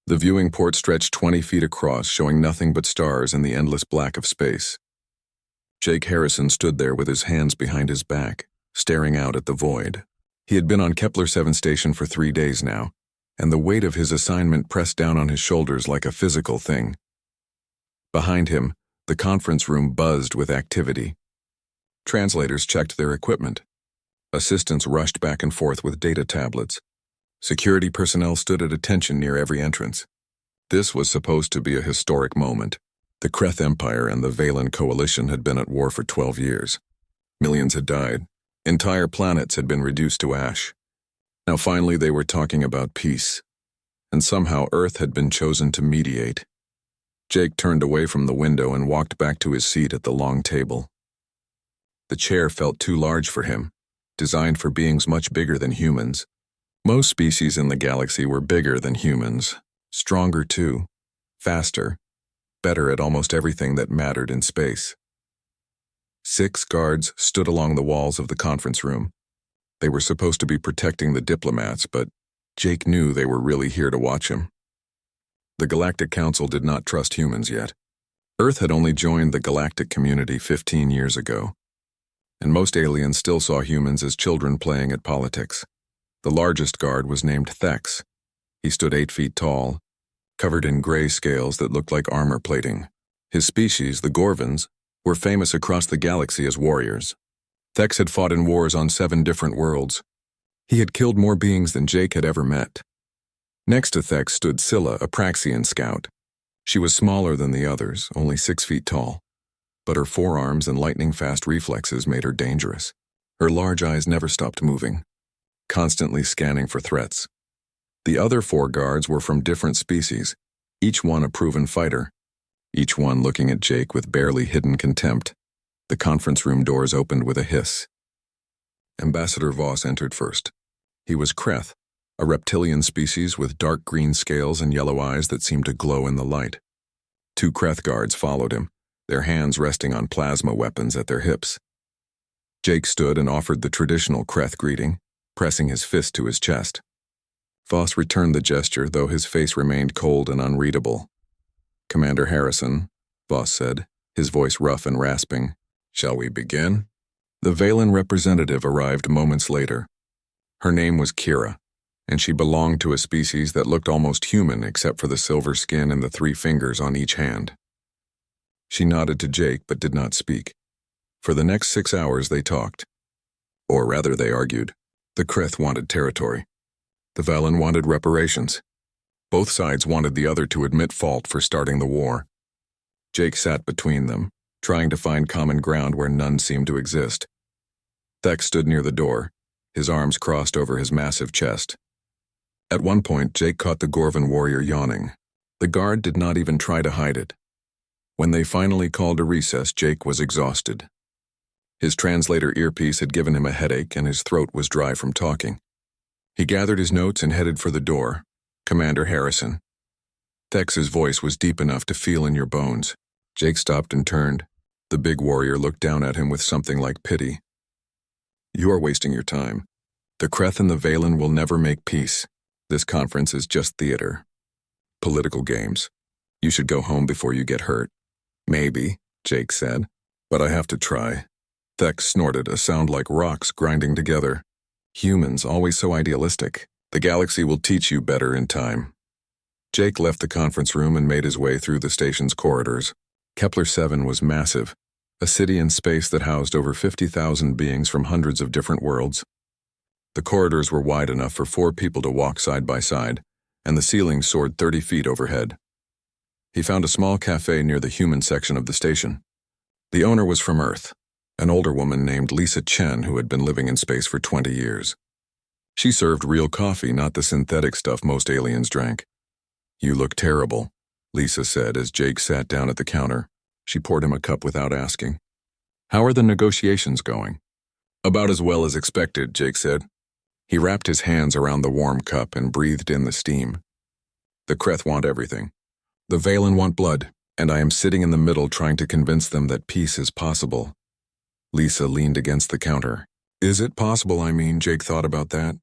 The viewing port stretched 20 feet across, showing nothing but stars and the endless black of space. Jake Harrison stood there with his hands behind his back, staring out at the void. He had been on Kepler 7 station for 3 days now, and the weight of his assignment pressed down on his shoulders like a physical thing. Behind him, the conference room buzzed with activity. Translators checked their equipment. Assistants rushed back and forth with data tablets. Security personnel stood at attention near every entrance. This was supposed to be a historic moment. The Kreth Empire and the Valen Coalition had been at war for 12 years. Millions had died. Entire planets had been reduced to ash. Now finally they were talking about peace. And somehow Earth had been chosen to mediate. Jake turned away from the window and walked back to his seat at the long table. The chair felt too large for him, designed for beings much bigger than humans. Most species in the galaxy were bigger than humans, stronger too, faster, better at almost everything that mattered in space. 6 guards stood along the walls of the conference room. They were supposed to be protecting the diplomats, but Jake knew they were really here to watch him. The Galactic Council did not trust humans yet. Earth had only joined the galactic community 15 years ago, and most aliens still saw humans as children playing at politics. The largest guard was named Thex. He stood 8 feet tall, covered in gray scales that looked like armor plating. His species, the Gorvans, were famous across the galaxy as warriors. Thex had fought in wars on 7 different worlds. He had killed more beings than Jake had ever met. Next to Thex stood Scylla, a Praxian scout. She was smaller than the others, only 6 feet tall, but her forearms and lightning-fast reflexes made her dangerous. Her large eyes never stopped moving, constantly scanning for threats. The other 4 guards were from different species, each one a proven fighter, each one looking at Jake with barely hidden contempt. The conference room doors opened with a hiss. Ambassador Voss entered first. He was Kreth, a reptilian species with dark green scales and yellow eyes that seemed to glow in the light. 2 Kreth guards followed him, their hands resting on plasma weapons at their hips. Jake stood and offered the traditional Kreth greeting, pressing his fist to his chest. Voss returned the gesture, though his face remained cold and unreadable. "Commander Harrison," Voss said, his voice rough and rasping. "Shall we begin?" The Valen representative arrived moments later. Her name was Kira, and she belonged to a species that looked almost human except for the silver skin and the 3 fingers on each hand. She nodded to Jake but did not speak. For the next 6 hours they talked. Or rather, they argued. The Kreth wanted territory. The Valen wanted reparations. Both sides wanted the other to admit fault for starting the war. Jake sat between them, trying to find common ground where none seemed to exist. Thex stood near the door, his arms crossed over his massive chest. At one point, Jake caught the Gorvan warrior yawning. The guard did not even try to hide it. When they finally called a recess, Jake was exhausted. His translator earpiece had given him a headache and his throat was dry from talking. He gathered his notes and headed for the door. "Commander Harrison." Thex's voice was deep enough to feel in your bones. Jake stopped and turned. The big warrior looked down at him with something like pity. "You are wasting your time. The Kreth and the Valen will never make peace. This conference is just theater. Political games. You should go home before you get hurt." "Maybe," Jake said, "but I have to try." Thex snorted, a sound like rocks grinding together. "Humans, always so idealistic. The galaxy will teach you better in time." Jake left the conference room and made his way through the station's corridors. Kepler 7 was massive, a city in space that housed over 50,000 beings from hundreds of different worlds. The corridors were wide enough for 4 people to walk side by side, and the ceiling soared 30 feet overhead. He found a small cafe near the human section of the station. The owner was from Earth, an older woman named Lisa Chen who had been living in space for 20 years. She served real coffee, not the synthetic stuff most aliens drank. "You look terrible," Lisa said as Jake sat down at the counter. She poured him a cup without asking. "How are the negotiations going?" "About as well as expected," Jake said. He wrapped his hands around the warm cup and breathed in the steam. "The Kreth want everything. The Valen want blood, and I am sitting in the middle trying to convince them that peace is possible." Lisa leaned against the counter. "Is it possible, I mean?" Jake thought about that.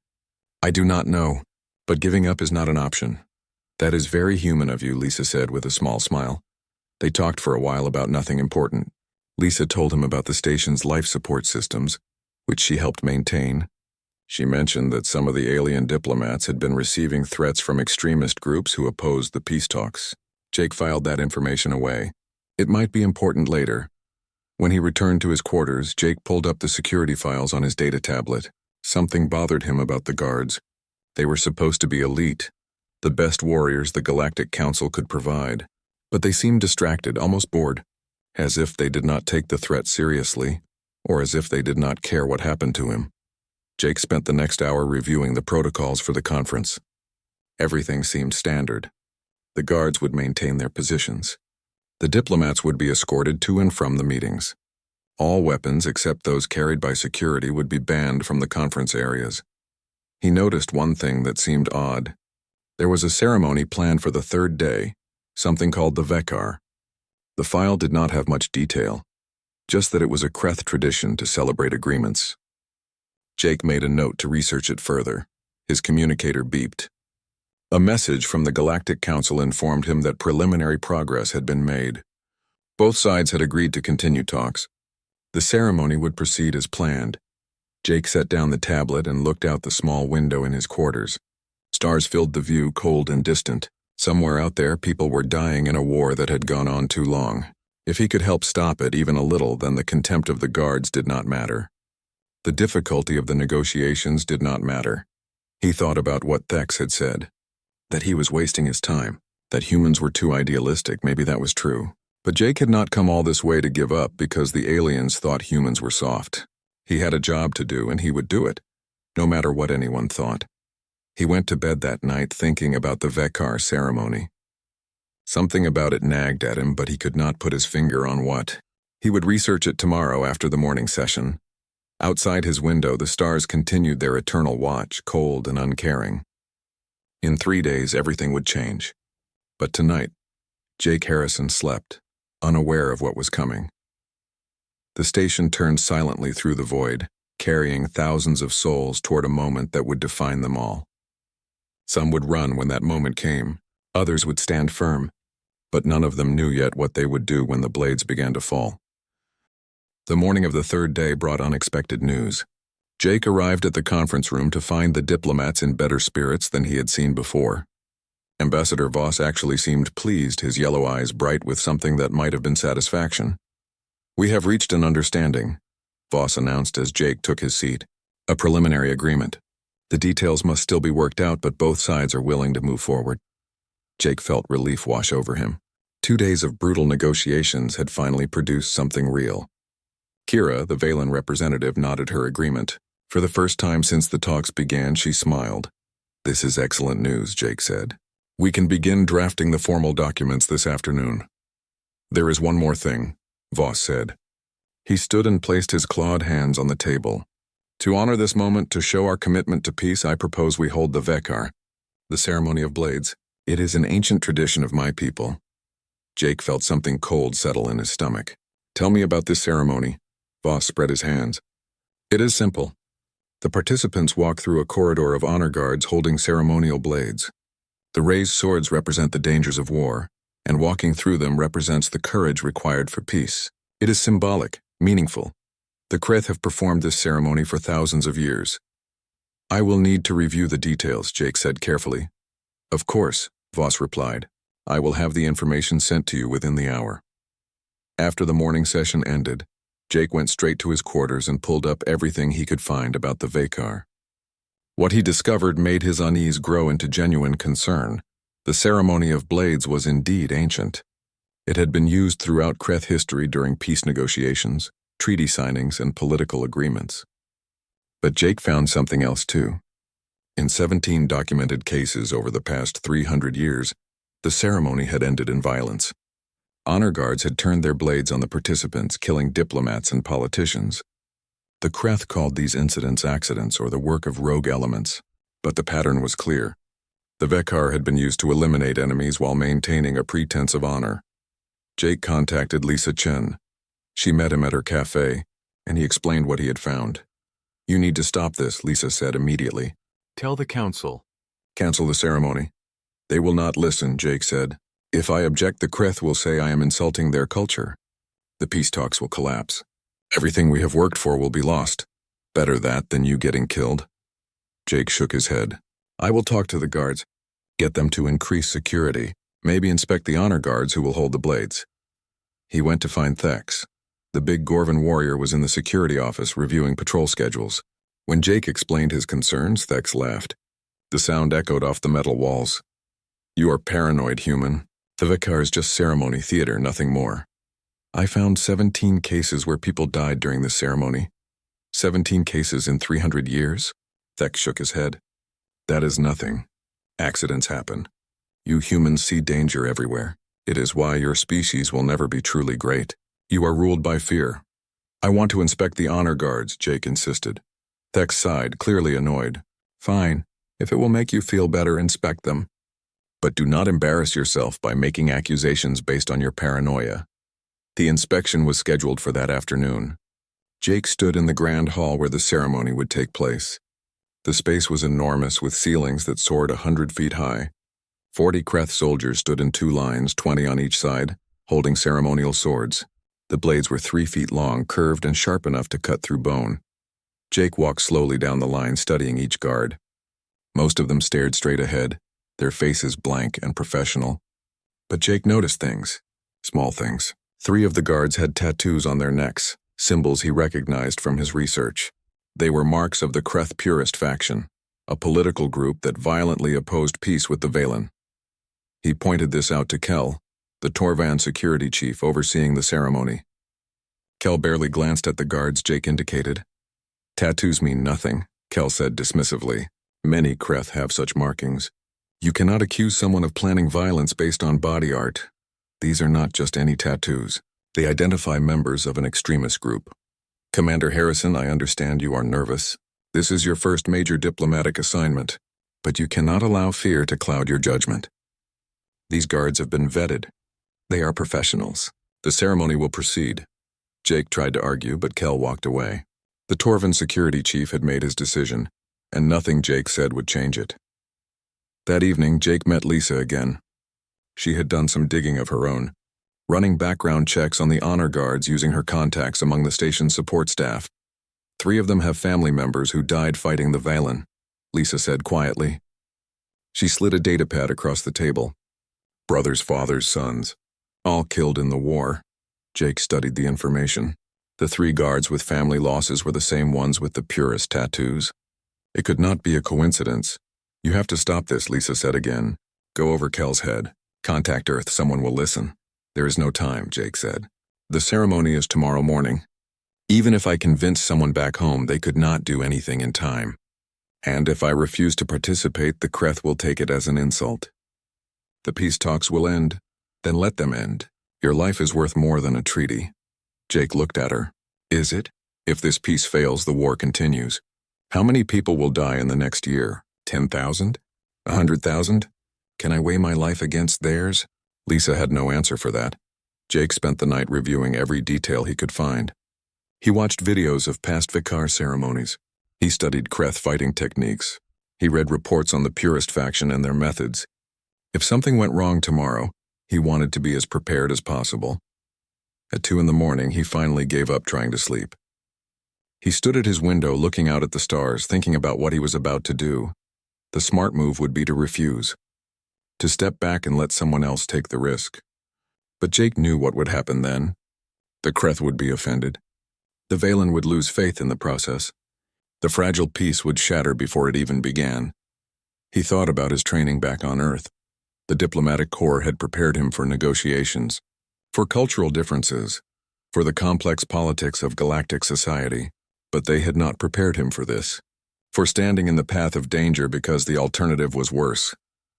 "I do not know, but giving up is not an option. That is very human of you, Lisa said with a small smile. They talked for a while about nothing important. Lisa told him about the station's life support systems, which she helped maintain. She mentioned that some of the alien diplomats had been receiving threats from extremist groups who opposed the peace talks. Jake filed that information away. It might be important later. When he returned to his quarters, Jake pulled up the security files on his data tablet. Something bothered him about the guards. They were supposed to be elite, the best warriors the Galactic Council could provide. But they seemed distracted, almost bored, as if they did not take the threat seriously, or as if they did not care what happened to him. Jake spent the next hour reviewing the protocols for the conference. Everything seemed standard. The guards would maintain their positions. The diplomats would be escorted to and from the meetings. All weapons except those carried by security would be banned from the conference areas. He noticed one thing that seemed odd. There was a ceremony planned for the third day, something called the Vekar. The file did not have much detail, just that it was a Kreth tradition to celebrate agreements. Jake made a note to research it further. His communicator beeped. A message from the Galactic Council informed him that preliminary progress had been made. Both sides had agreed to continue talks. The ceremony would proceed as planned. Jake set down the tablet and looked out the small window in his quarters. Stars filled the view, cold and distant. Somewhere out there, people were dying in a war that had gone on too long. If he could help stop it even a little, then the contempt of the guards did not matter. The difficulty of the negotiations did not matter. He thought about what Thex had said. That he was wasting his time. That humans were too idealistic, maybe that was true. But Jake had not come all this way to give up because the aliens thought humans were soft. He had a job to do and he would do it, no matter what anyone thought. He went to bed that night thinking about the Vekar ceremony. Something about it nagged at him, but he could not put his finger on what. He would research it tomorrow after the morning session. Outside his window, the stars continued their eternal watch, cold and uncaring. In 3 days, everything would change. But tonight, Jake Harrison slept, unaware of what was coming. The station turned silently through the void, carrying thousands of souls toward a moment that would define them all. Some would run when that moment came, others would stand firm, but none of them knew yet what they would do when the blades began to fall. The morning of the third day brought unexpected news. Jake arrived at the conference room to find the diplomats in better spirits than he had seen before. Ambassador Voss actually seemed pleased, his yellow eyes bright with something that might have been satisfaction. "We have reached an understanding," Voss announced as Jake took his seat. "A preliminary agreement. The details must still be worked out, but both sides are willing to move forward." Jake felt relief wash over him. 2 days of brutal negotiations had finally produced something real. Kira, the Valen representative, nodded her agreement. For the first time since the talks began, she smiled. "This is excellent news," Jake said. "We can begin drafting the formal documents this afternoon." "There is one more thing," Voss said. He stood and placed his clawed hands on the table. "To honor this moment, to show our commitment to peace, I propose we hold the Vekar, the ceremony of blades. It is an ancient tradition of my people." Jake felt something cold settle in his stomach. "Tell me about this ceremony." Voss spread his hands. "It is simple. The participants walk through a corridor of honor guards holding ceremonial blades. The raised swords represent the dangers of war, and walking through them represents the courage required for peace. It is symbolic, meaningful. The Kreth have performed this ceremony for thousands of years. "I will need to review the details," Jake said carefully. "Of course," Voss replied. "I will have the information sent to you within the hour." After the morning session ended, Jake went straight to his quarters and pulled up everything he could find about the Vekar. What he discovered made his unease grow into genuine concern. The ceremony of blades was indeed ancient. It had been used throughout Kreth history during peace negotiations, treaty signings, and political agreements. But Jake found something else too. In 17 documented cases over the past 300 years, the ceremony had ended in violence. Honor guards had turned their blades on the participants, killing diplomats and politicians. The Kreth called these incidents accidents or the work of rogue elements, but the pattern was clear. The Vekar had been used to eliminate enemies while maintaining a pretense of honor. Jake contacted Lisa Chen. She met him at her cafe, and he explained what he had found. "You need to stop this," Lisa said immediately. "Tell the council." "Cancel the ceremony." They will not listen, Jake said. If I object, the Kreth will say I am insulting their culture. The peace talks will collapse. Everything we have worked for will be lost. Better that than you getting killed. Jake shook his head. I will talk to the guards. Get them to increase security. Maybe inspect the honor guards who will hold the blades. He went to find Thex. The big Gorvan warrior was in the security office reviewing patrol schedules. When Jake explained his concerns, Thex laughed. The sound echoed off the metal walls. You are paranoid, human. The Vicar is just ceremony theater, nothing more. I found 17 cases where people died during this ceremony. 17 cases in 300 years? Thex shook his head. That is nothing. Accidents happen. You humans see danger everywhere. It is why your species will never be truly great. You are ruled by fear. I want to inspect the honor guards, Jake insisted. Thex sighed, clearly annoyed. Fine. If it will make you feel better, inspect them. But do not embarrass yourself by making accusations based on your paranoia. The inspection was scheduled for that afternoon. Jake stood in the grand hall where the ceremony would take place. The space was enormous, with ceilings that soared 100 feet high. 40 Kreth soldiers stood in 2 lines, 20 on each side, holding ceremonial swords. The blades were 3 feet long, curved and sharp enough to cut through bone. Jake walked slowly down the line, studying each guard. Most of them stared straight ahead, their faces blank and professional. But Jake noticed things, small things. 3 of the guards had tattoos on their necks, symbols he recognized from his research. They were marks of the Kreth Purist faction, a political group that violently opposed peace with the Valen. He pointed this out to Kel, the Torvan security chief overseeing the ceremony. Kel barely glanced at the guards Jake indicated. Tattoos mean nothing, Kel said dismissively. Many Kreth have such markings. You cannot accuse someone of planning violence based on body art. These are not just any tattoos. They identify members of an extremist group. Commander Harrison, I understand you are nervous. This is your first major diplomatic assignment, but you cannot allow fear to cloud your judgment. These guards have been vetted. They are professionals. The ceremony will proceed. Jake tried to argue, but Kel walked away. The Torvan security chief had made his decision, and nothing Jake said would change it. That evening, Jake met Lisa again. She had done some digging of her own, running background checks on the honor guards using her contacts among the station's support staff. 3 of them have family members who died fighting the Valen, Lisa said quietly. She slid a datapad across the table. Brothers, fathers, sons, all killed in the war. Jake studied the information. The 3 guards with family losses were the same ones with the purest tattoos. It could not be a coincidence. You have to stop this, Lisa said again. Go over Kel's head. Contact Earth, someone will listen. There is no time, Jake said. The ceremony is tomorrow morning. Even if I convinced someone back home, they could not do anything in time. And if I refuse to participate, the Kreth will take it as an insult. The peace talks will end. Then let them end. Your life is worth more than a treaty. Jake looked at her. Is it? If this peace fails, the war continues. How many people will die in the next year? 10,000? 100,000? Can I weigh my life against theirs? Lisa had no answer for that. Jake spent the night reviewing every detail he could find. He watched videos of past Vicar ceremonies. He studied Kreth fighting techniques. He read reports on the Purist faction and their methods. If something went wrong tomorrow, he wanted to be as prepared as possible. At 2 a.m, he finally gave up trying to sleep. He stood at his window looking out at the stars, thinking about what he was about to do. The smart move would be to refuse. To step back and let someone else take the risk. But Jake knew what would happen then. The Kreth would be offended. The Valen would lose faith in the process. The fragile peace would shatter before it even began. He thought about his training back on Earth. The diplomatic corps had prepared him for negotiations, for cultural differences, for the complex politics of galactic society. But they had not prepared him for this, for standing in the path of danger because the alternative was worse.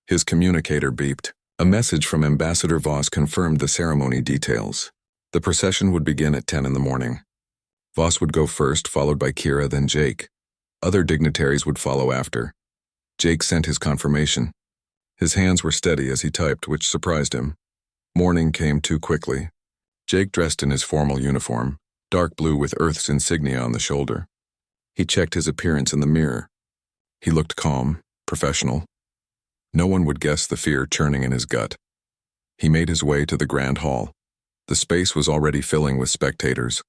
His communicator beeped. A message from Ambassador Voss confirmed the ceremony details. The procession would begin at 10 a.m. Voss would go first, followed by Kira, then Jake. Other dignitaries would follow after. Jake sent his confirmation. His hands were steady as he typed, which surprised him. Morning came too quickly. Jake dressed in his formal uniform, dark blue with Earth's insignia on the shoulder. He checked his appearance in the mirror. He looked calm, professional. No one would guess the fear churning in his gut. He made his way to the grand hall. The space was already filling with spectators.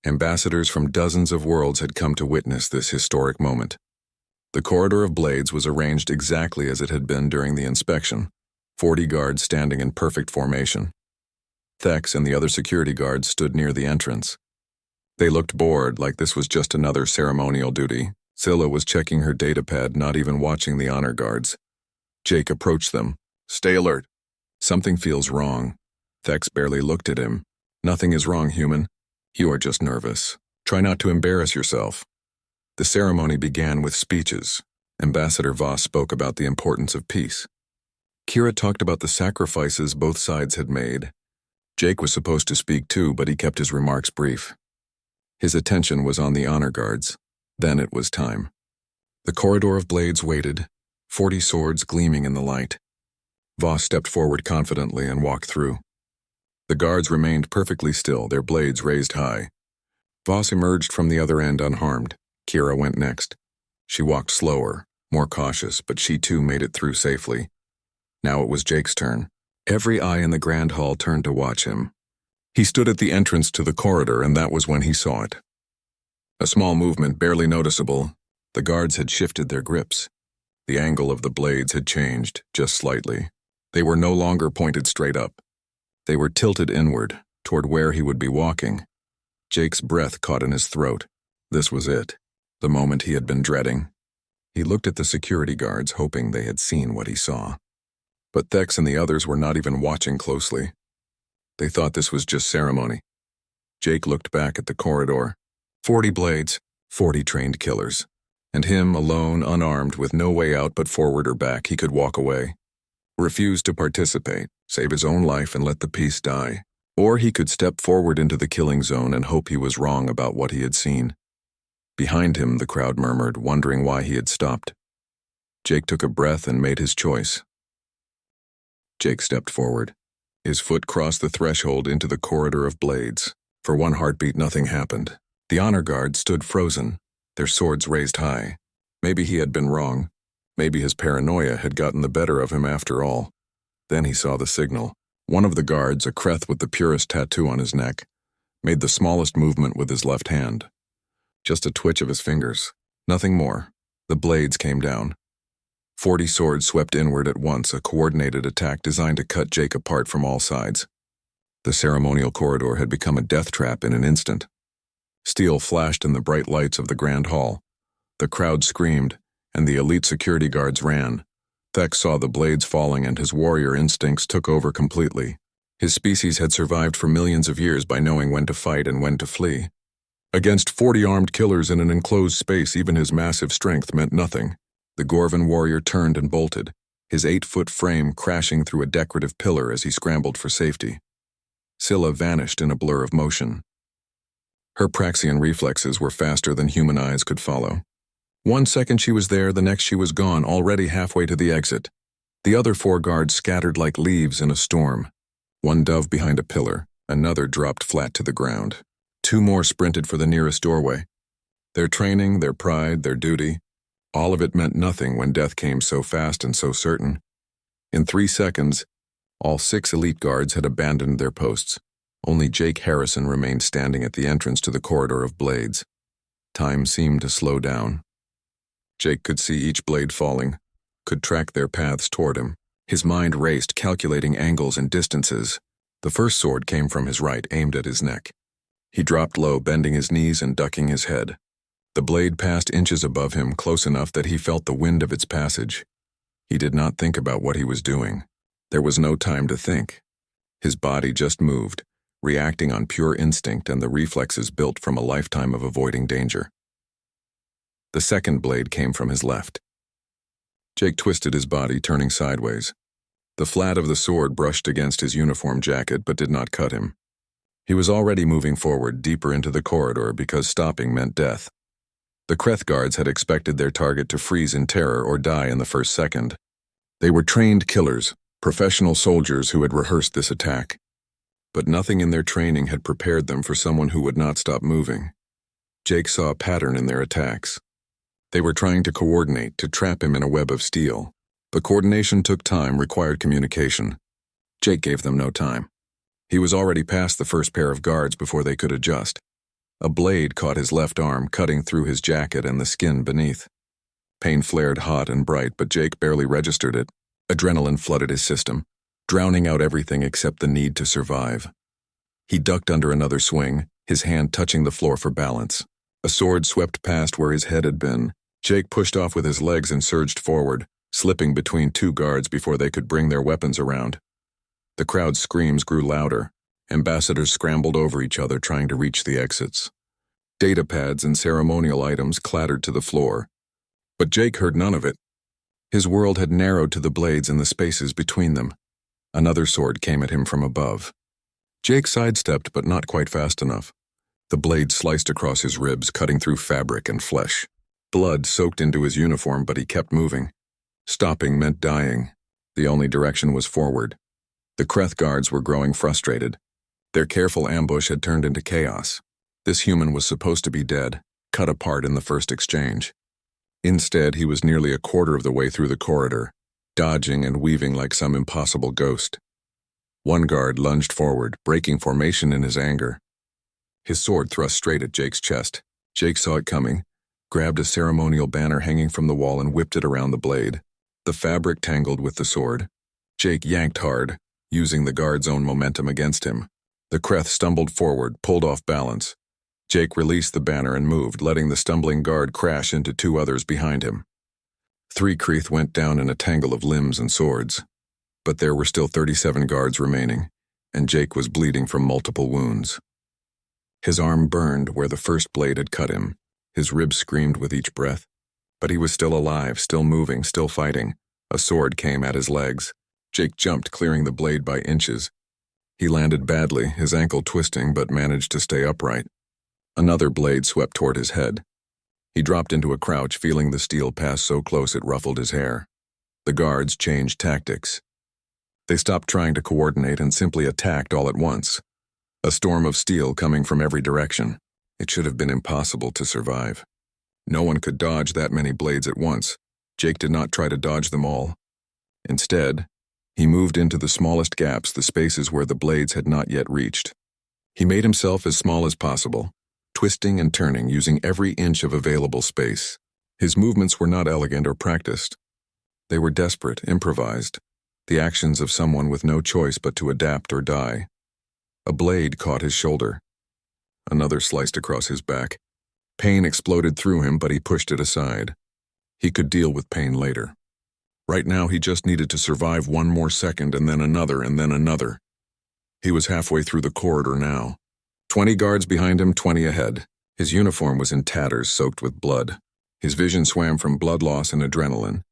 Ambassadors from dozens of worlds had come to witness this historic moment. The corridor of blades was arranged exactly as it had been during the inspection, 40 guards standing in perfect formation. Thex and the other security guards stood near the entrance. They looked bored, like this was just another ceremonial duty. Scylla was checking her datapad, not even watching the honor guards. Jake approached them. "Stay alert. Something feels wrong." Thex barely looked at him. "Nothing is wrong, human. You are just nervous. Try not to embarrass yourself." The ceremony began with speeches. Ambassador Voss spoke about the importance of peace. Kira talked about the sacrifices both sides had made. Jake was supposed to speak too, but he kept his remarks brief. His attention was on the honor guards. Then it was time. The corridor of blades waited, 40 swords gleaming in the light. Voss stepped forward confidently and walked through. The guards remained perfectly still, their blades raised high. Voss emerged from the other end unharmed. Kira went next. She walked slower, more cautious, but she too made it through safely. Now it was Jake's turn. Every eye in the grand hall turned to watch him. He stood at the entrance to the corridor, and that was when he saw it. A small movement, barely noticeable. The guards had shifted their grips. The angle of the blades had changed, just slightly. They were no longer pointed straight up. They were tilted inward, toward where he would be walking. Jake's breath caught in his throat. This was it, the moment he had been dreading. He looked at the security guards, hoping they had seen what he saw. But Thex and the others were not even watching closely. They thought this was just ceremony. Jake looked back at the corridor. 40 blades, 40 trained killers. And him, alone, unarmed, with no way out but forward or back, he could walk away. Refuse to participate, save his own life and let the peace die. Or he could step forward into the killing zone and hope he was wrong about what he had seen. Behind him, the crowd murmured, wondering why he had stopped. Jake took a breath and made his choice. Jake stepped forward. His foot crossed the threshold into the corridor of blades. For one heartbeat, nothing happened. The honor guards stood frozen, their swords raised high. Maybe he had been wrong. Maybe his paranoia had gotten the better of him after all. Then he saw the signal. One of the guards, a Kreth with the purest tattoo on his neck, made the smallest movement with his left hand. Just a twitch of his fingers. Nothing more. The blades came down. 40 swords swept inward at once, a coordinated attack designed to cut Jake apart from all sides. The ceremonial corridor had become a death trap in an instant. Steel flashed in the bright lights of the grand hall. The crowd screamed, and the elite security guards ran. Thex saw the blades falling, and his warrior instincts took over completely. His species had survived for millions of years by knowing when to fight and when to flee. Against 40 armed killers in an enclosed space, even his massive strength meant nothing. The Gorvan warrior turned and bolted, his 8-foot frame crashing through a decorative pillar as he scrambled for safety. Scylla vanished in a blur of motion. Her Praxian reflexes were faster than human eyes could follow. 1 second she was there, the next she was gone, already halfway to the exit. The other 4 guards scattered like leaves in a storm. One dove behind a pillar, another dropped flat to the ground. 2 more sprinted for the nearest doorway. Their training, their pride, their duty, all of it meant nothing when death came so fast and so certain. In 3 seconds, all 6 elite guards had abandoned their posts. Only Jake Harrison remained standing at the entrance to the corridor of blades. Time seemed to slow down. Jake could see each blade falling, could track their paths toward him. His mind raced, calculating angles and distances. The first sword came from his right, aimed at his neck. He dropped low, bending his knees and ducking his head. The blade passed inches above him, close enough that he felt the wind of its passage. He did not think about what he was doing. There was no time to think. His body just moved, reacting on pure instinct and the reflexes built from a lifetime of avoiding danger. The second blade came from his left. Jake twisted his body, turning sideways. The flat of the sword brushed against his uniform jacket but did not cut him. He was already moving forward, deeper into the corridor, because stopping meant death. The Kreth guards had expected their target to freeze in terror or die in the first second. They were trained killers, professional soldiers who had rehearsed this attack. But nothing in their training had prepared them for someone who would not stop moving. Jake saw a pattern in their attacks. They were trying to coordinate, to trap him in a web of steel. But coordination took time, required communication. Jake gave them no time. He was already past the first pair of guards before they could adjust. A blade caught his left arm, cutting through his jacket and the skin beneath. Pain flared hot and bright, but Jake barely registered it. Adrenaline flooded his system, drowning out everything except the need to survive. He ducked under another swing, his hand touching the floor for balance. A sword swept past where his head had been. Jake pushed off with his legs and surged forward, slipping between two guards before they could bring their weapons around. The crowd's screams grew louder. Ambassadors scrambled over each other trying to reach the exits. Data pads and ceremonial items clattered to the floor. But Jake heard none of it. His world had narrowed to the blades and the spaces between them. Another sword came at him from above. Jake sidestepped, but not quite fast enough. The blade sliced across his ribs, cutting through fabric and flesh. Blood soaked into his uniform, but he kept moving. Stopping meant dying. The only direction was forward. The Kreth guards were growing frustrated. Their careful ambush had turned into chaos. This human was supposed to be dead, cut apart in the first exchange. Instead, he was nearly a quarter of the way through the corridor, dodging and weaving like some impossible ghost. One guard lunged forward, breaking formation in his anger. His sword thrust straight at Jake's chest. Jake saw it coming, grabbed a ceremonial banner hanging from the wall and whipped it around the blade. The fabric tangled with the sword. Jake yanked hard, using the guard's own momentum against him. The Kreth stumbled forward, pulled off balance. Jake released the banner and moved, letting the stumbling guard crash into two others behind him. 3 Kreth went down in a tangle of limbs and swords. But there were still 37 guards remaining, and Jake was bleeding from multiple wounds. His arm burned where the first blade had cut him. His ribs screamed with each breath. But he was still alive, still moving, still fighting. A sword came at his legs. Jake jumped, clearing the blade by inches. He landed badly, his ankle twisting, but managed to stay upright. Another blade swept toward his head. He dropped into a crouch, feeling the steel pass so close it ruffled his hair. The guards changed tactics. They stopped trying to coordinate and simply attacked all at once. A storm of steel coming from every direction. It should have been impossible to survive. No one could dodge that many blades at once. Jake did not try to dodge them all. Instead, he moved into the smallest gaps, the spaces where the blades had not yet reached. He made himself as small as possible, twisting and turning, using every inch of available space. His movements were not elegant or practiced. They were desperate, improvised, the actions of someone with no choice but to adapt or die. A blade caught his shoulder. Another sliced across his back. Pain exploded through him, but he pushed it aside. He could deal with pain later. Right now, he just needed to survive one more second, and then another, and then another. He was halfway through the corridor now. 20 guards behind him, 20 ahead. His uniform was in tatters, soaked with blood. His vision swam from blood loss and adrenaline.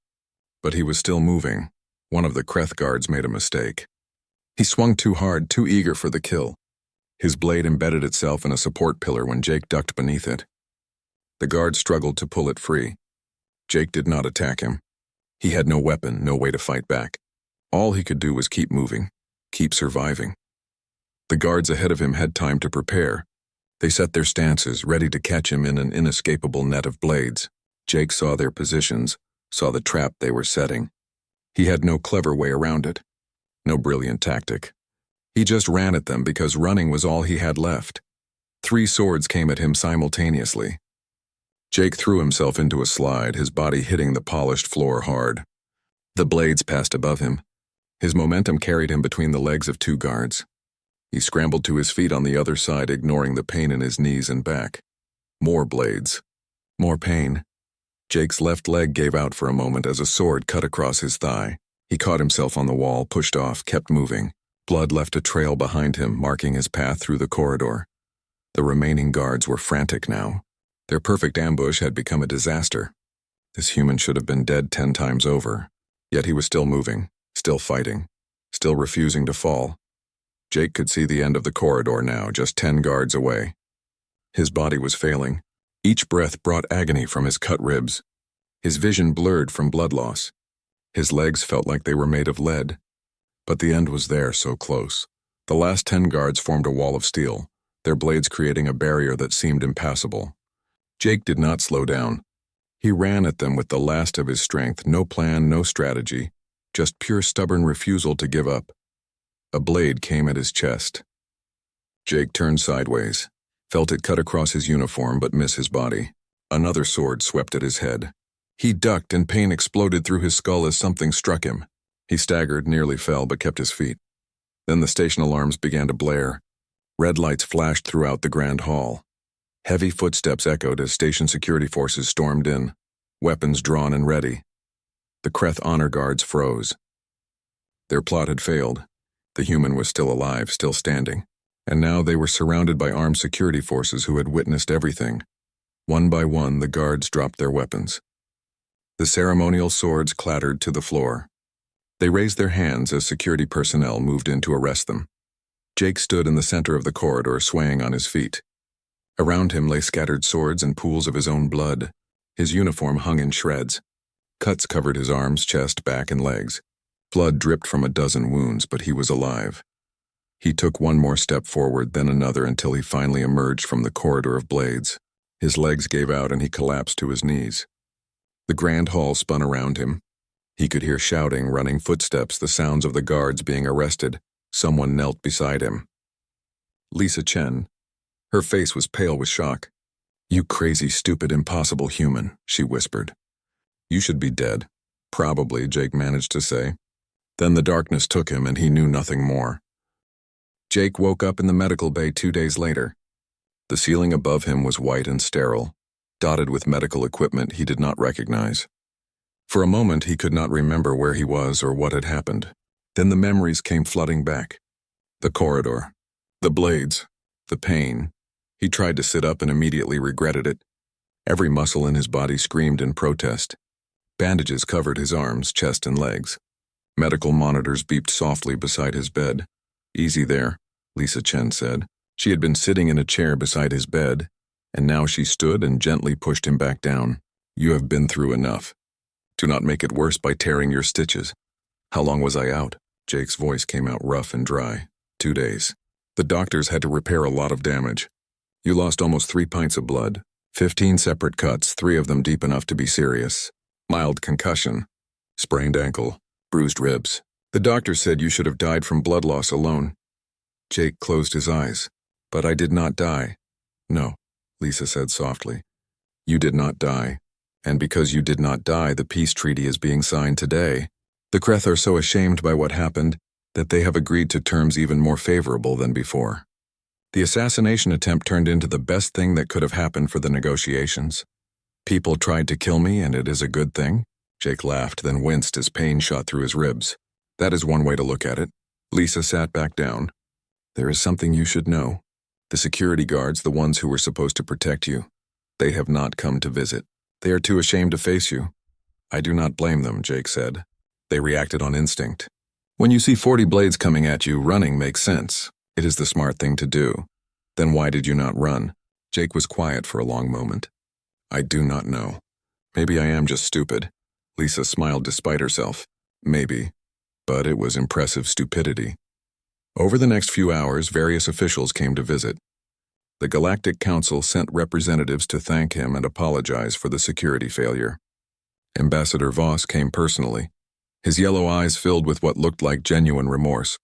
But he was still moving. One of the Kreth guards made a mistake. He swung too hard, too eager for the kill. His blade embedded itself in a support pillar when Jake ducked beneath it. The guard struggled to pull it free. Jake did not attack him. He had no weapon, no way to fight back. All he could do was keep moving, keep surviving. The guards ahead of him had time to prepare. They set their stances, ready to catch him in an inescapable net of blades. Jake saw their positions, saw the trap they were setting. He had no clever way around it, no brilliant tactic. He just ran at them because running was all he had left. 3 swords came at him simultaneously. Jake threw himself into a slide, his body hitting the polished floor hard. The blades passed above him. His momentum carried him between the legs of 2 guards. He scrambled to his feet on the other side, ignoring the pain in his knees and back. More blades. More pain. Jake's left leg gave out for a moment as a sword cut across his thigh. He caught himself on the wall, pushed off, kept moving. Blood left a trail behind him, marking his path through the corridor. The remaining guards were frantic now. Their perfect ambush had become a disaster. This human should have been dead 10 times over. Yet he was still moving, still fighting, still refusing to fall. Jake could see the end of the corridor now, just 10 guards away. His body was failing. Each breath brought agony from his cut ribs. His vision blurred from blood loss. His legs felt like they were made of lead. But the end was there, so close. The last 10 guards formed a wall of steel, their blades creating a barrier that seemed impassable. Jake did not slow down. He ran at them with the last of his strength, no plan, no strategy, just pure stubborn refusal to give up. A blade came at his chest. Jake turned sideways, felt it cut across his uniform but miss his body. Another sword swept at his head. He ducked and pain exploded through his skull as something struck him. He staggered, nearly fell, but kept his feet. Then the station alarms began to blare. Red lights flashed throughout the grand hall. Heavy footsteps echoed as station security forces stormed in, weapons drawn and ready. The Kreth honor guards froze. Their plot had failed. The human was still alive, still standing, and now they were surrounded by armed security forces who had witnessed everything. One by one, the guards dropped their weapons. The ceremonial swords clattered to the floor. They raised their hands as security personnel moved in to arrest them. Jake stood in the center of the corridor, swaying on his feet. Around him lay scattered swords and pools of his own blood. His uniform hung in shreds. Cuts covered his arms, chest, back, and legs. Blood dripped from a dozen wounds, but he was alive. He took one more step forward, then another, until he finally emerged from the corridor of blades. His legs gave out and he collapsed to his knees. The grand hall spun around him. He could hear shouting, running footsteps, the sounds of the guards being arrested. Someone knelt beside him. Lisa Chen. Her face was pale with shock. "You crazy, stupid, impossible human," she whispered. "You should be dead." "Probably," Jake managed to say. Then the darkness took him and he knew nothing more. Jake woke up in the medical bay 2 days later. The ceiling above him was white and sterile, dotted with medical equipment he did not recognize. For a moment he could not remember where he was or what had happened. Then the memories came flooding back. The corridor, the blades, the pain. He tried to sit up and immediately regretted it. Every muscle in his body screamed in protest. Bandages covered his arms, chest, and legs. Medical monitors beeped softly beside his bed. "Easy there," Lisa Chen said. She had been sitting in a chair beside his bed, and now she stood and gently pushed him back down. "You have been through enough. Do not make it worse by tearing your stitches." "How long was I out?" Jake's voice came out rough and dry. 2 days. The doctors had to repair a lot of damage. You lost almost 3 pints of blood, 15 separate cuts, 3 of them deep enough to be serious. Mild concussion, sprained ankle, bruised ribs. The doctor said you should have died from blood loss alone. Jake closed his eyes. "But I did not die." "No," Lisa said softly. "You did not die. And because you did not die, the peace treaty is being signed today. The Kreth are so ashamed by what happened that they have agreed to terms even more favorable than before. The assassination attempt turned into the best thing that could have happened for the negotiations. People tried to kill me, and it is a good thing." Jake laughed, then winced as pain shot through his ribs. "That is one way to look at it." Lisa sat back down. "There is something you should know. The security guards, the ones who were supposed to protect you, they have not come to visit. They are too ashamed to face you." "I do not blame them," Jake said. "They reacted on instinct. When you see 40 blades coming at you, running makes sense. It is the smart thing to do. Then why did you not run?" Jake was quiet for a long moment. "I do not know. Maybe I am just stupid." Lisa smiled despite herself. "Maybe. But it was impressive stupidity." Over the next few hours, various officials came to visit. The Galactic Council sent representatives to thank him and apologize for the security failure. Ambassador Voss came personally, his yellow eyes filled with what looked like genuine remorse.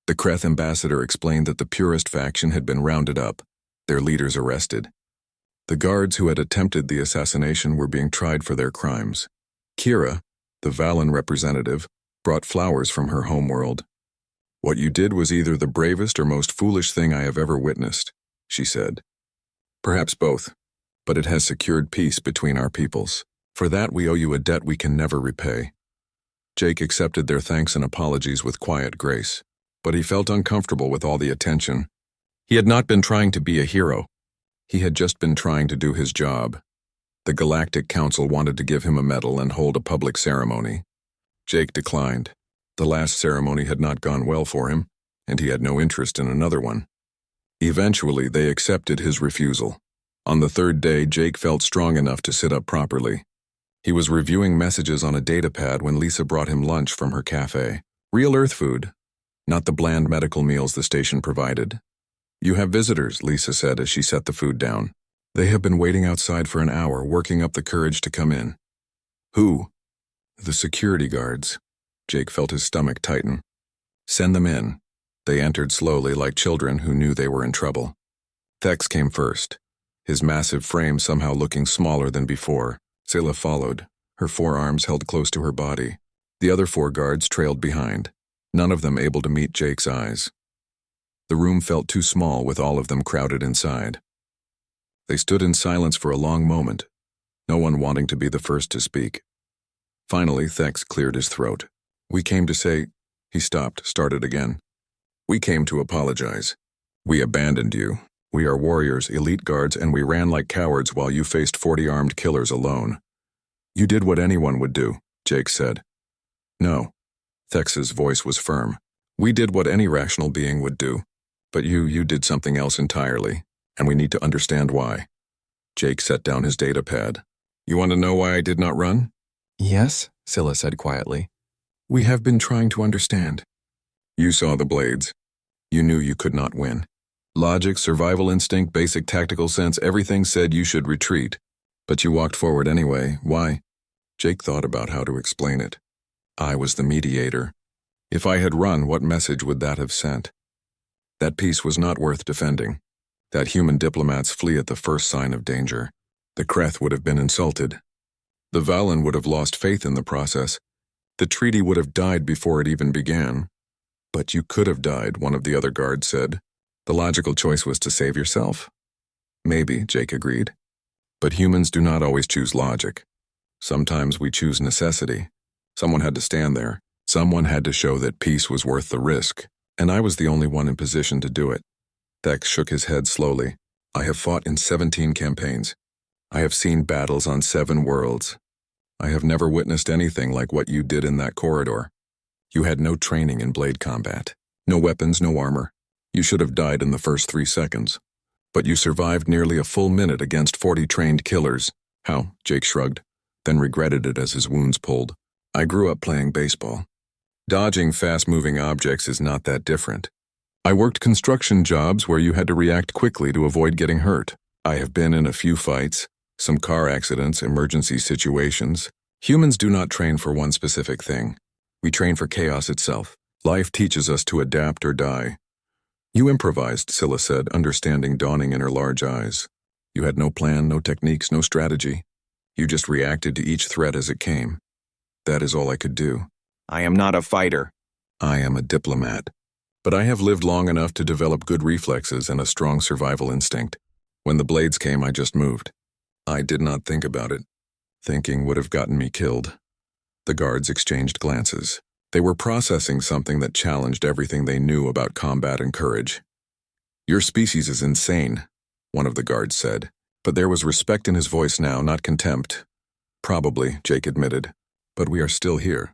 The Kreth ambassador explained that the purist faction had been rounded up, their leaders arrested. The guards who had attempted the assassination were being tried for their crimes. Kira, the Valen representative, brought flowers from her homeworld. "What you did was either the bravest or most foolish thing I have ever witnessed," she said. "Perhaps both, but it has secured peace between our peoples. For that we owe you a debt we can never repay." Jake accepted their thanks and apologies with quiet grace, but he felt uncomfortable with all the attention. He had not been trying to be a hero. He had just been trying to do his job. The Galactic Council wanted to give him a medal and hold a public ceremony. Jake declined. The last ceremony had not gone well for him, and he had no interest in another one. Eventually, they accepted his refusal. On the 3rd day, Jake felt strong enough to sit up properly. He was reviewing messages on a datapad when Lisa brought him lunch from her cafe. Real Earth food, not the bland medical meals the station provided. "You have visitors," Lisa said as she set the food down. They have been waiting outside for an hour, working up the courage to come in. Who? The security guards. Jake felt his stomach tighten. Send them in. They entered slowly like children who knew they were in trouble. Thex came first, his massive frame somehow looking smaller than before. Scylla followed, her forearms held close to her body. The other 4 guards trailed behind, none of them able to meet Jake's eyes. The room felt too small with all of them crowded inside. They stood in silence for a long moment, no one wanting to be the first to speak. Finally, Thex cleared his throat. We came to say... He stopped, started again. We came to apologize. We abandoned you. We are warriors, elite guards, and we ran like cowards while you faced 40 armed killers alone. You did what anyone would do, Jake said. No. Thex's voice was firm. We did what any rational being would do. But you did something else entirely, and we need to understand why. Jake set down his data pad. You want to know why I did not run? Yes, Scylla said quietly. We have been trying to understand. You saw the blades. You knew you could not win. Logic, survival instinct, basic tactical sense, everything said you should retreat. But you walked forward anyway. Why? Jake thought about how to explain it. I was the mediator. If I had run, what message would that have sent? That peace was not worth defending. That human diplomats flee at the first sign of danger. The Kreth would have been insulted. The Valen would have lost faith in the process. The treaty would have died before it even began. But you could have died, one of the other guards said. The logical choice was to save yourself. Maybe, Jake agreed. But humans do not always choose logic. Sometimes we choose necessity. Someone had to stand there. Someone had to show that peace was worth the risk. And I was the only one in position to do it. Thex shook his head slowly. I have fought in 17 campaigns. I have seen battles on 7 worlds. I have never witnessed anything like what you did in that corridor. You had no training in blade combat. No weapons, no armor. You should have died in the first 3 seconds. But you survived nearly a full minute against 40 trained killers. How? Jake shrugged, then regretted it as his wounds pulled. I grew up playing baseball. Dodging fast-moving objects is not that different. I worked construction jobs where you had to react quickly to avoid getting hurt. I have been in a few fights, some car accidents, emergency situations. Humans do not train for one specific thing. We train for chaos itself. Life teaches us to adapt or die. You improvised, Scylla said, understanding dawning in her large eyes. You had no plan, no techniques, no strategy. You just reacted to each threat as it came. That is all I could do. I am not a fighter. I am a diplomat. But I have lived long enough to develop good reflexes and a strong survival instinct. When the blades came, I just moved. I did not think about it. Thinking would have gotten me killed. The guards exchanged glances. They were processing something that challenged everything they knew about combat and courage. Your species is insane, one of the guards said. But there was respect in his voice now, not contempt. Probably, Jake admitted. But we are still here.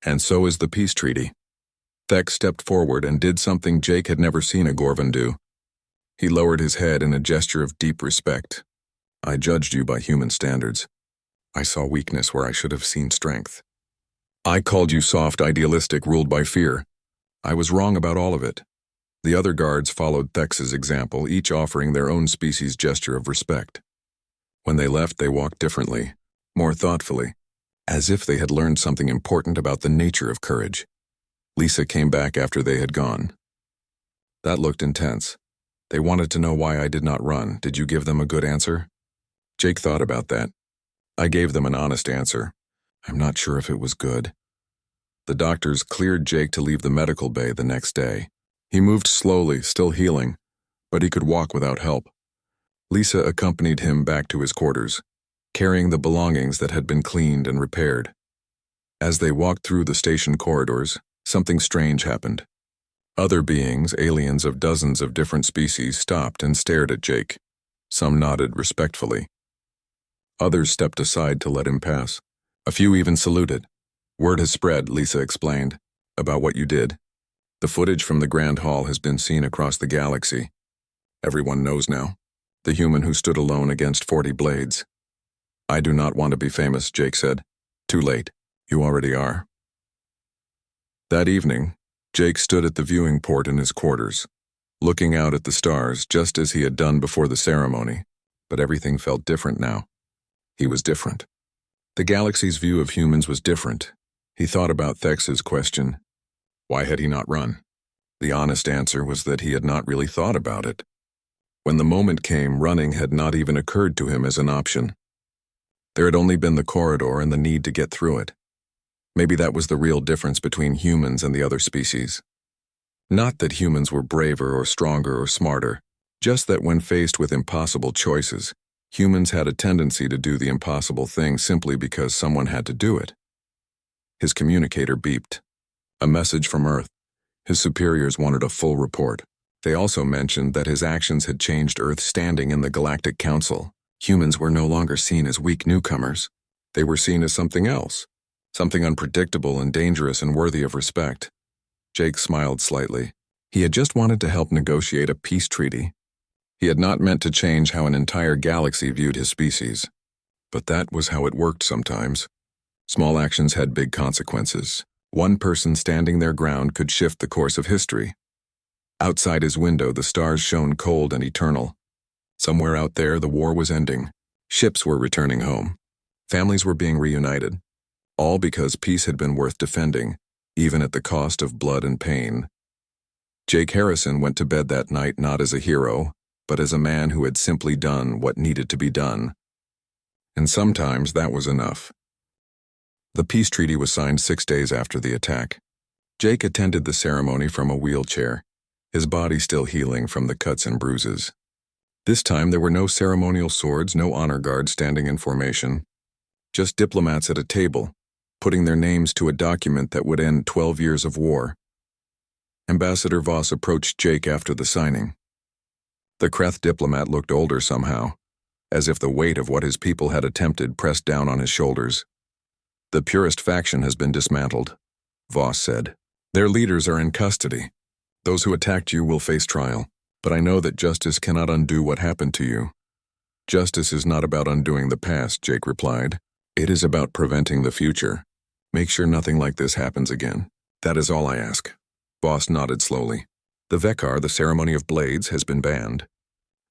And so is the peace treaty. Thex stepped forward and did something Jake had never seen a Gorvan do. He lowered his head in a gesture of deep respect. I judged you by human standards. I saw weakness where I should have seen strength. I called you soft, idealistic, ruled by fear. I was wrong about all of it. The other guards followed Thex's example, each offering their own species' gesture of respect. When they left, they walked differently, more thoughtfully, as if they had learned something important about the nature of courage. Lisa came back after they had gone. That looked intense. They wanted to know why I did not run. Did you give them a good answer? Jake thought about that. I gave them an honest answer. I'm not sure if it was good. The doctors cleared Jake to leave the medical bay the next day. He moved slowly, still healing, but he could walk without help. Lisa accompanied him back to his quarters, carrying the belongings that had been cleaned and repaired. As they walked through the station corridors, something strange happened. Other beings, aliens of dozens of different species, stopped and stared at Jake. Some nodded respectfully. Others stepped aside to let him pass. A few even saluted. Word has spread, Lisa explained, about what you did. The footage from the Grand Hall has been seen across the galaxy. Everyone knows now. The human who stood alone against 40 blades. I do not want to be famous, Jake said. Too late. You already are. That evening, Jake stood at the viewing port in his quarters, looking out at the stars just as he had done before the ceremony. but everything felt different now. He was different. The galaxy's view of humans was different. He thought about Thex's question. Why had he not run? The honest answer was that he had not really thought about it. When the moment came, running had not even occurred to him as an option. There had only been the corridor and the need to get through it. Maybe that was the real difference between humans and the other species. Not that humans were braver or stronger or smarter, just that when faced with impossible choices, humans had a tendency to do the impossible thing simply because someone had to do it. His communicator beeped. A message from Earth. His superiors wanted a full report. They also mentioned that his actions had changed Earth's standing in the Galactic Council. Humans were no longer seen as weak newcomers. They were seen as something else, something unpredictable and dangerous and worthy of respect. Jake smiled slightly. He had just wanted to help negotiate a peace treaty. He had not meant to change how an entire galaxy viewed his species. But that was how it worked sometimes. Small actions had big consequences. One person standing their ground could shift the course of history. Outside his window, the stars shone cold and eternal. Somewhere out there, the war was ending. Ships were returning home. Families were being reunited. All because peace had been worth defending, even at the cost of blood and pain. Jake Harrison went to bed that night not as a hero, but as a man who had simply done what needed to be done. And sometimes that was enough. The peace treaty was signed 6 days after the attack. Jake attended the ceremony from a wheelchair, his body still healing from the cuts and bruises. This time there were no ceremonial swords, no honor guards standing in formation. Just diplomats at a table, putting their names to a document that would end 12 years of war. Ambassador Voss approached Jake after the signing. The Kreth diplomat looked older somehow, as if the weight of what his people had attempted pressed down on his shoulders. The purist faction has been dismantled, Voss said. Their leaders are in custody. Those who attacked you will face trial, but I know that justice cannot undo what happened to you. Justice is not about undoing the past, Jake replied. It is about preventing the future. Make sure nothing like this happens again. That is all I ask. Voss nodded slowly. The Vekar, the ceremony of blades, has been banned.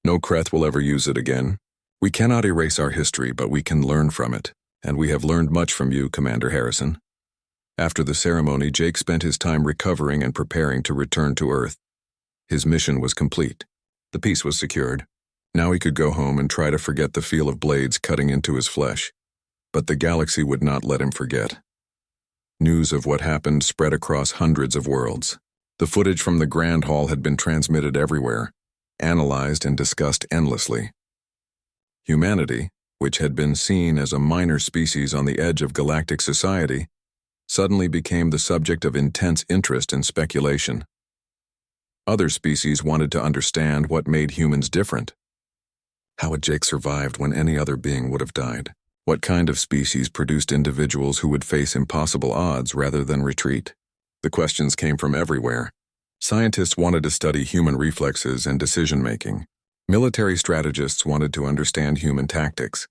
No Kreth will ever use it again. We cannot erase our history, but we can learn from it, and we have learned much from you, Commander Harrison. After the ceremony, Jake spent his time recovering and preparing to return to Earth. His mission was complete. The peace was secured. Now he could go home and try to forget the feel of blades cutting into his flesh. But the galaxy would not let him forget. News of what happened spread across hundreds of worlds. The footage from the Grand Hall had been transmitted everywhere, analyzed and discussed endlessly. Humanity, which had been seen as a minor species on the edge of galactic society, suddenly became the subject of intense interest and speculation. Other species wanted to understand what made humans different. How had Jake survived when any other being would have died? What kind of species produced individuals who would face impossible odds rather than retreat? The questions came from everywhere. Scientists wanted to study human reflexes and decision-making. Military strategists wanted to understand human tactics.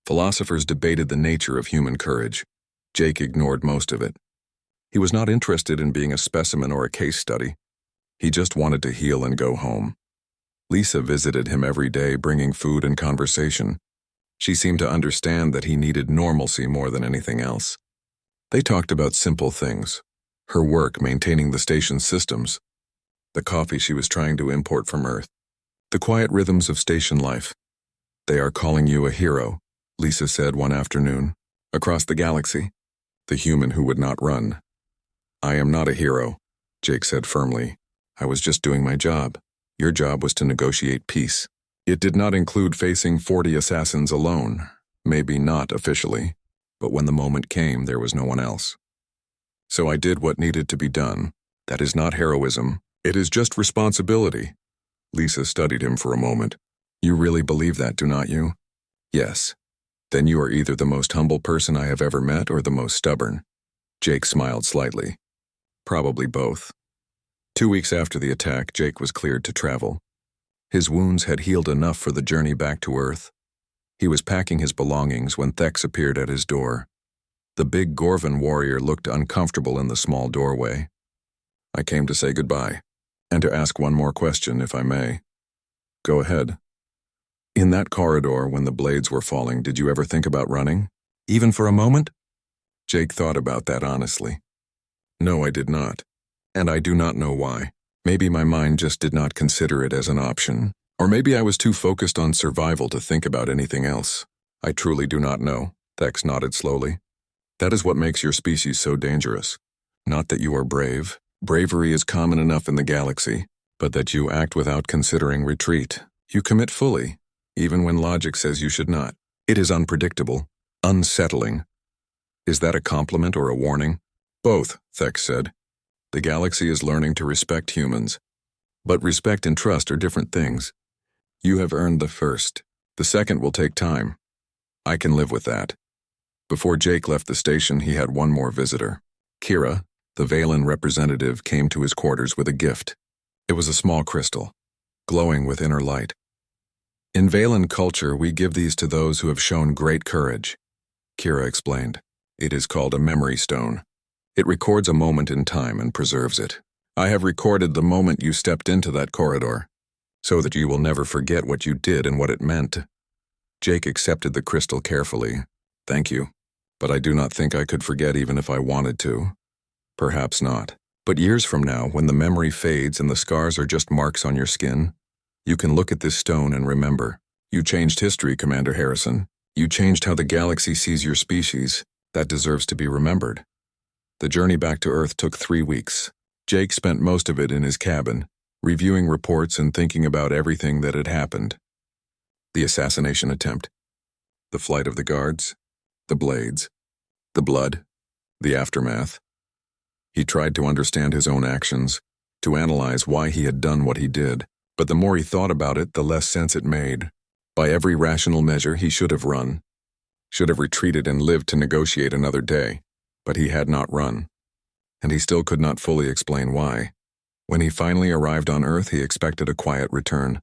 Philosophers debated the nature of human courage. Jake ignored most of it. He was not interested in being a specimen or a case study. He just wanted to heal and go home. Lisa visited him every day, bringing food and conversation. She seemed to understand that he needed normalcy more than anything else. They talked about simple things. Her work maintaining the station's systems. The coffee she was trying to import from Earth. The quiet rhythms of station life. They are calling you a hero, Lisa said one afternoon. Across the galaxy. The human who would not run. I am not a hero, Jake said firmly. I was just doing my job. Your job was to negotiate peace. It did not include facing 40 assassins alone. Maybe not officially, but when the moment came, there was no one else. So I did what needed to be done. That is not heroism. It is just responsibility. Lisa studied him for a moment. You really believe that, do not you? Yes. Then you are either the most humble person I have ever met or the most stubborn. Jake smiled slightly. Probably both. 2 weeks after the attack, Jake was cleared to travel. His wounds had healed enough for the journey back to Earth. He was packing his belongings when Thex appeared at his door. The big Gorvan warrior looked uncomfortable in the small doorway. I came to say goodbye, and to ask one more question, if I may. Go ahead. In that corridor, when the blades were falling, did you ever think about running? Even for a moment? Jake thought about that honestly. No, I did not. And I do not know why. Maybe my mind just did not consider it as an option. Or maybe I was too focused on survival to think about anything else. I truly do not know. Thex nodded slowly. That is what makes your species so dangerous. Not that you are brave. Bravery is common enough in the galaxy, but that you act without considering retreat. You commit fully, even when logic says you should not. It is unpredictable, unsettling. Is that a compliment or a warning? Both, Thex said. The galaxy is learning to respect humans. But respect and trust are different things. You have earned the first. The second will take time. I can live with that. Before Jake left the station, he had one more visitor. Kira, the Valen representative, came to his quarters with a gift. It was a small crystal, glowing with inner light. In Valen culture, we give these to those who have shown great courage. Kira explained. It is called a memory stone. It records a moment in time and preserves it. I have recorded the moment you stepped into that corridor, so that you will never forget what you did and what it meant. Jake accepted the crystal carefully. Thank you. But I do not think I could forget even if I wanted to. Perhaps not. But years from now, when the memory fades and the scars are just marks on your skin, you can look at this stone and remember. You changed history, Commander Harrison. You changed how the galaxy sees your species. That deserves to be remembered. The journey back to Earth took 3 weeks. Jake spent most of it in his cabin, reviewing reports and thinking about everything that had happened. The assassination attempt, the flight of the guards, the blades, the blood, the aftermath. He tried to understand his own actions, to analyze why he had done what he did, but the more he thought about it, the less sense it made. By every rational measure, he should have run, should have retreated and lived to negotiate another day, but he had not run, and he still could not fully explain why. When he finally arrived on Earth, he expected a quiet return,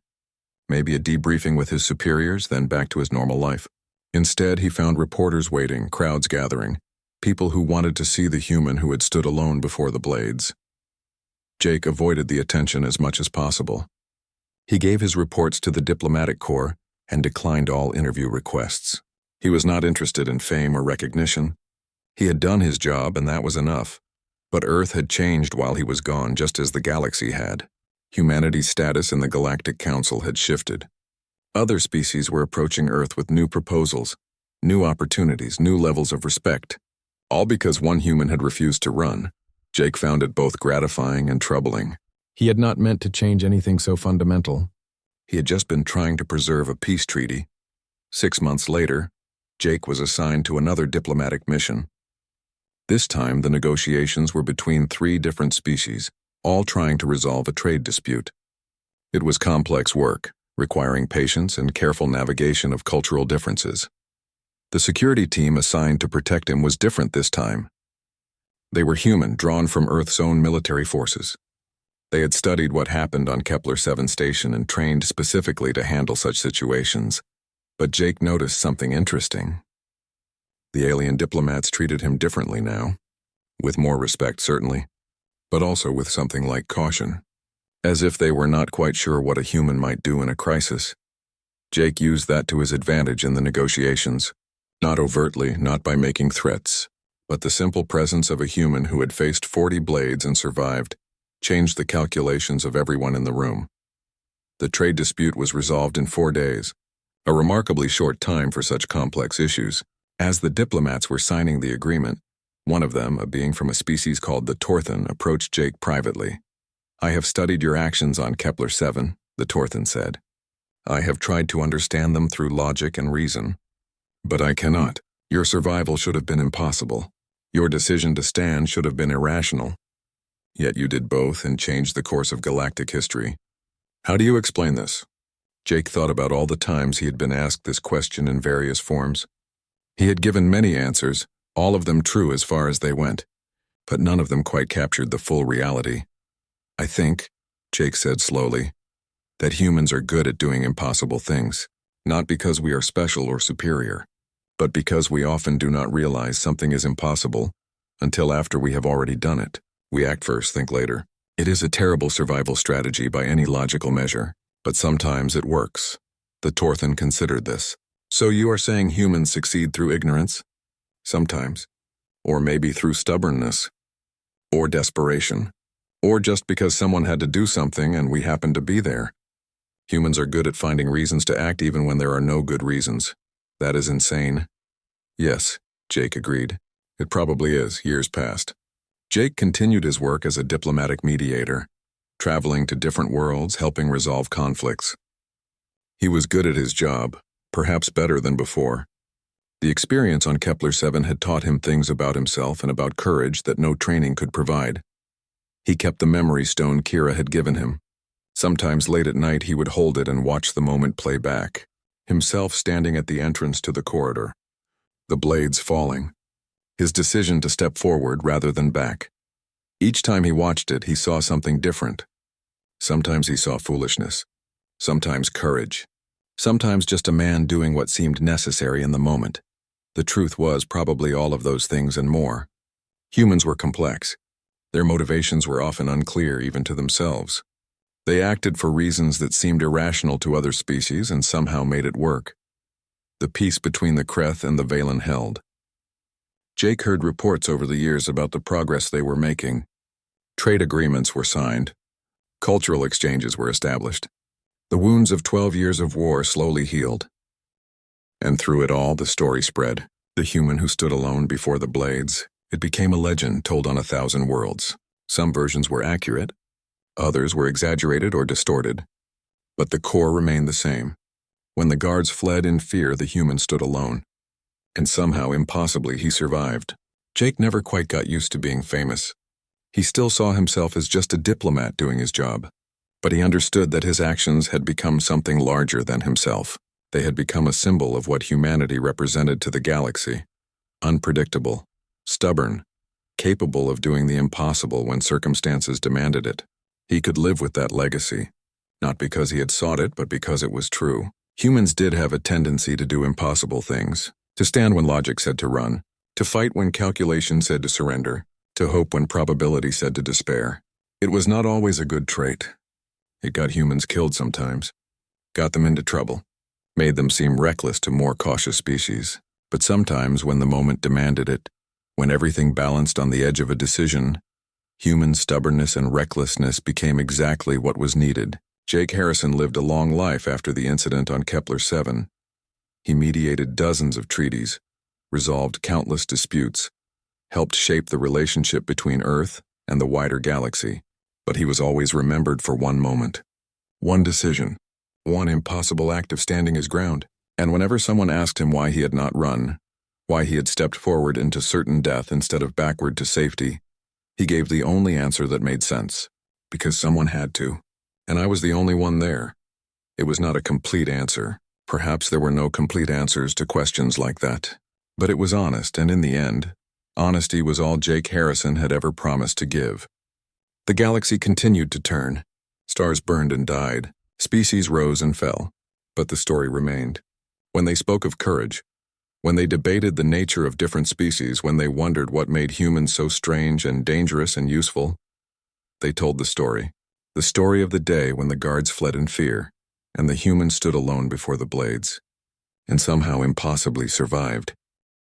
maybe a debriefing with his superiors, then back to his normal life. Instead, he found reporters waiting, crowds gathering, people who wanted to see the human who had stood alone before the blades. Jake avoided the attention as much as possible. He gave his reports to the diplomatic corps and declined all interview requests. He was not interested in fame or recognition. He had done his job, and that was enough. But Earth had changed while he was gone, just as the galaxy had. Humanity's status in the Galactic Council had shifted. Other species were approaching Earth with new proposals, new opportunities, new levels of respect. All because one human had refused to run. Jake found it both gratifying and troubling. He had not meant to change anything so fundamental. He had just been trying to preserve a peace treaty. 6 months later, Jake was assigned to another diplomatic mission. This time, the negotiations were between 3 different species, all trying to resolve a trade dispute. It was complex work, requiring patience and careful navigation of cultural differences. The security team assigned to protect him was different this time. They were human, drawn from Earth's own military forces. They had studied what happened on Kepler 7 station and trained specifically to handle such situations. But Jake noticed something interesting. The alien diplomats treated him differently now, with more respect certainly, but also with something like caution, as if they were not quite sure what a human might do in a crisis. Jake used that to his advantage in the negotiations, not overtly, not by making threats, but the simple presence of a human who had faced 40 blades and survived changed the calculations of everyone in the room. The trade dispute was resolved in 4 days, a remarkably short time for such complex issues. As the diplomats were signing the agreement, one of them, a being from a species called the Torthan, approached Jake privately. "I have studied your actions on Kepler 7, the Torthan said. "I have tried to understand them through logic and reason. But I cannot. Your survival should have been impossible. Your decision to stand should have been irrational. Yet you did both and changed the course of galactic history. How do you explain this?" Jake thought about all the times he had been asked this question in various forms. He had given many answers, all of them true as far as they went, but none of them quite captured the full reality. "I think," Jake said slowly, "that humans are good at doing impossible things, not because we are special or superior, but because we often do not realize something is impossible until after we have already done it. We act first, think later. It is a terrible survival strategy by any logical measure, but sometimes it works." The Torthan considered this. So you are saying humans succeed through ignorance? Sometimes. Or maybe through stubbornness. Or desperation. Or just because someone had to do something and we happened to be there. Humans are good at finding reasons to act even when there are no good reasons. That is insane. Yes, Jake agreed. It probably is. Years passed. Jake continued his work as a diplomatic mediator, traveling to different worlds, helping resolve conflicts. He was good at his job, perhaps better than before. The experience on Kepler-7 had taught him things about himself and about courage that no training could provide. He kept the memory stone Kira had given him. Sometimes late at night he would hold it and watch the moment play back, himself standing at the entrance to the corridor. The blades falling. His decision to step forward rather than back. Each time he watched it, he saw something different. Sometimes he saw foolishness. Sometimes courage. Sometimes just a man doing what seemed necessary in the moment. The truth was probably all of those things and more. Humans were complex. Their motivations were often unclear even to themselves. They acted for reasons that seemed irrational to other species and somehow made it work. The peace between the Kreth and the Valen held. Jake heard reports over the years about the progress they were making. Trade agreements were signed. Cultural exchanges were established. The wounds of 12 years of war slowly healed. And through it all, the story spread. The human who stood alone before the blades. It became a legend told on 1,000 worlds. Some versions were accurate. Others were exaggerated or distorted. But the core remained the same. When the guards fled in fear, the human stood alone. And somehow, impossibly, he survived. Jake never quite got used to being famous. He still saw himself as just a diplomat doing his job. But he understood that his actions had become something larger than himself. They had become a symbol of what humanity represented to the galaxy. Unpredictable, stubborn, capable of doing the impossible when circumstances demanded it. He could live with that legacy, not because he had sought it, but because it was true. Humans did have a tendency to do impossible things, to stand when logic said to run, to fight when calculation said to surrender, to hope when probability said to despair. It was not always a good trait. It got humans killed sometimes, got them into trouble, made them seem reckless to more cautious species. But sometimes, when the moment demanded it, when everything balanced on the edge of a decision, human stubbornness and recklessness became exactly what was needed. Jake Harrison lived a long life after the incident on Kepler-7. He mediated dozens of treaties, resolved countless disputes, helped shape the relationship between Earth and the wider galaxy. But he was always remembered for one moment, one decision, one impossible act of standing his ground. And whenever someone asked him why he had not run, why he had stepped forward into certain death instead of backward to safety, he gave the only answer that made sense. Because someone had to. And I was the only one there. It was not a complete answer. Perhaps there were no complete answers to questions like that. But it was honest, and in the end, honesty was all Jake Harrison had ever promised to give. The galaxy continued to turn. Stars burned and died. Species rose and fell. But the story remained. When they spoke of courage, when they debated the nature of different species, when they wondered what made humans so strange and dangerous and useful, they told the story of the day when the guards fled in fear, and the human stood alone before the blades, and somehow impossibly survived.